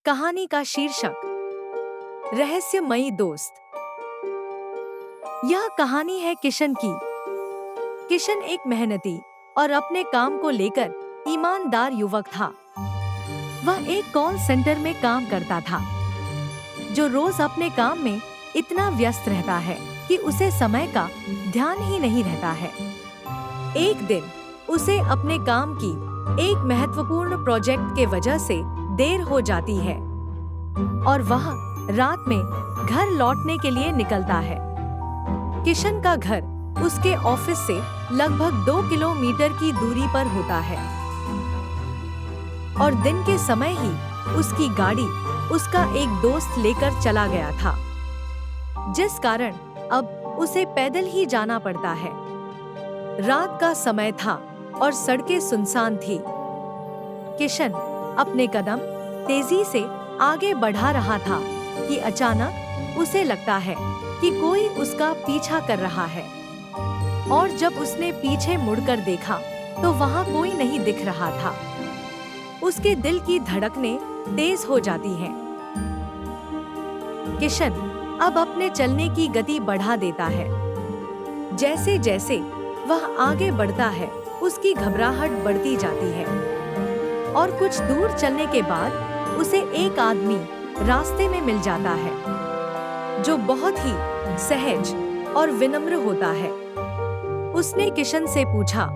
कहानी का शीर्षक रहस्यमयी दोस्त। यह कहानी है किशन की। किशन एक मेहनती और अपने काम को लेकर ईमानदार युवक था। वह एक कॉल सेंटर में काम करता था, जो रोज अपने काम में इतना व्यस्त रहता है कि उसे समय का ध्यान ही नहीं रहता है। एक दिन उसे अपने काम की एक महत्वपूर्ण प्रोजेक्ट के वजह से देर हो जाती है और वह रात में घर लौटने के लिए निकलता है। किशन का घर उसके ऑफिस से लगभग 2 किलोमीटर की दूरी पर होता है और दिन के समय ही उसकी गाड़ी उसका एक दोस्त लेकर चला गया था, जिस कारण अब उसे पैदल ही जाना पड़ता है। रात का समय था और सड़कें सुनसान थी। किशन अपने कदम तेजी से आगे बढ़ा रहा था कि अचानक उसे लगता है कि कोई उसका पीछा कर रहा है, और जब उसने पीछे मुड़कर देखा तो वहां कोई नहीं दिख रहा था। उसके दिल की धड़कनें तेज हो जाती हैं। किशन अब अपने चलने की गति बढ़ा देता है। जैसे जैसे वह आगे बढ़ता है, उसकी घबराहट बढ़ती जाती है और कुछ दूर चलने के बाद उसे एक आदमी रास्ते में मिल जाता है, जो बहुत ही सहज और विनम्र होता है। उसने किशन से पूछा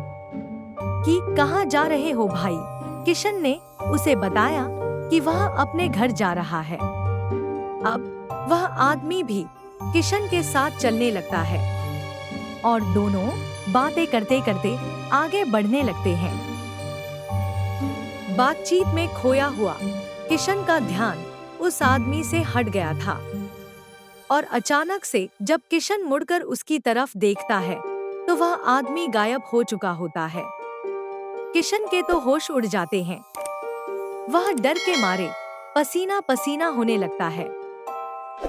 कि कहाँ जा रहे हो भाई? किशन ने उसे बताया कि वह अपने घर जा रहा है। अब वह आदमी भी किशन के साथ चलने लगता है और दोनों बातें करते करते आगे बढ़ने लगते हैं। बातचीत में खोया हुआ किशन का ध्यान उस आदमी से हट गया था और अचानक से जब किशन मुड़कर उसकी तरफ देखता है तो वह आदमी गायब हो चुका होता है। किशन के तो होश उड़ जाते हैं। वह डर के मारे पसीना पसीना होने लगता है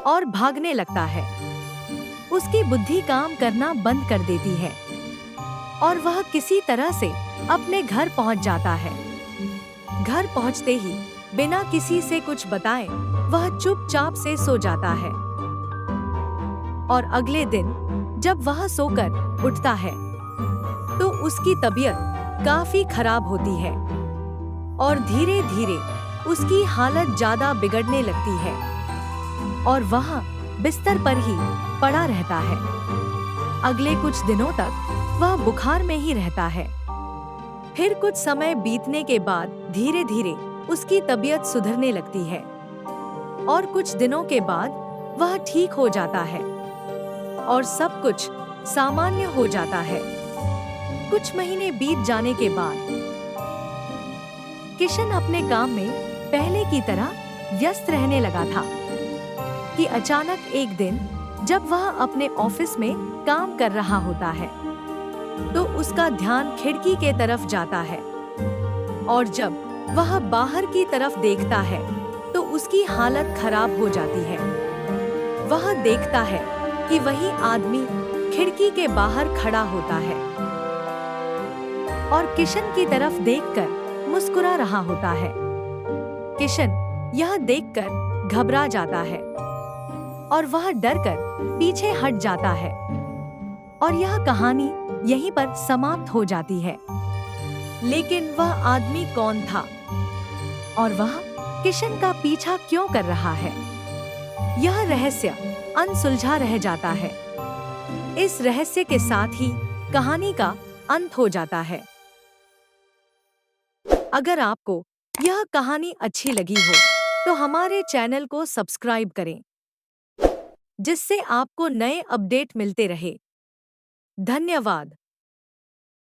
और भागने लगता है। उसकी बुद्धि काम करना बंद कर देती है और वह किसी तरह से अपने घर पहुंच जाता है। घर पहुंचते ही बिना किसी से कुछ बताए वह चुपचाप से सो जाता है और अगले दिन जब वह सोकर उठता है तो उसकी तबीयत काफी खराब होती है और धीरे धीरे उसकी हालत ज्यादा बिगड़ने लगती है और वह बिस्तर पर ही पड़ा रहता है। अगले कुछ दिनों तक वह बुखार में ही रहता है। फिर कुछ समय बीतने के बाद धीरे धीरे उसकी तबीयत सुधरने लगती है और कुछ दिनों के बाद वह ठीक हो जाता है और सब कुछ सामान्य हो जाता है। कुछ महीने बीत जाने के बाद किशन अपने काम में पहले की तरह व्यस्त रहने लगा था कि अचानक एक दिन जब वह अपने ऑफिस में काम कर रहा होता है तो उसका ध्यान खिड़की के तरफ जाता है और जब वह बाहर की तरफ देखता है तो उसकी हालत खराब हो जाती है। वह देखता है कि वही आदमी खिड़की के बाहर खड़ा होता है और किशन की तरफ देखकर मुस्कुरा रहा होता है। किशन यह देखकर घबरा जाता है और वह डरकर पीछे हट जाता है और यह कहानी यहीं पर समाप्त हो जाती है। लेकिन वह आदमी कौन था और वह किशन का पीछा क्यों कर रहा है, यह रहस्य अनसुलझा रह जाता है। इस रहस्य के साथ ही कहानी का अंत हो जाता है। अगर आपको यह कहानी अच्छी लगी हो तो हमारे चैनल को सब्सक्राइब करें, जिससे आपको नए अपडेट मिलते रहे। धन्यवाद।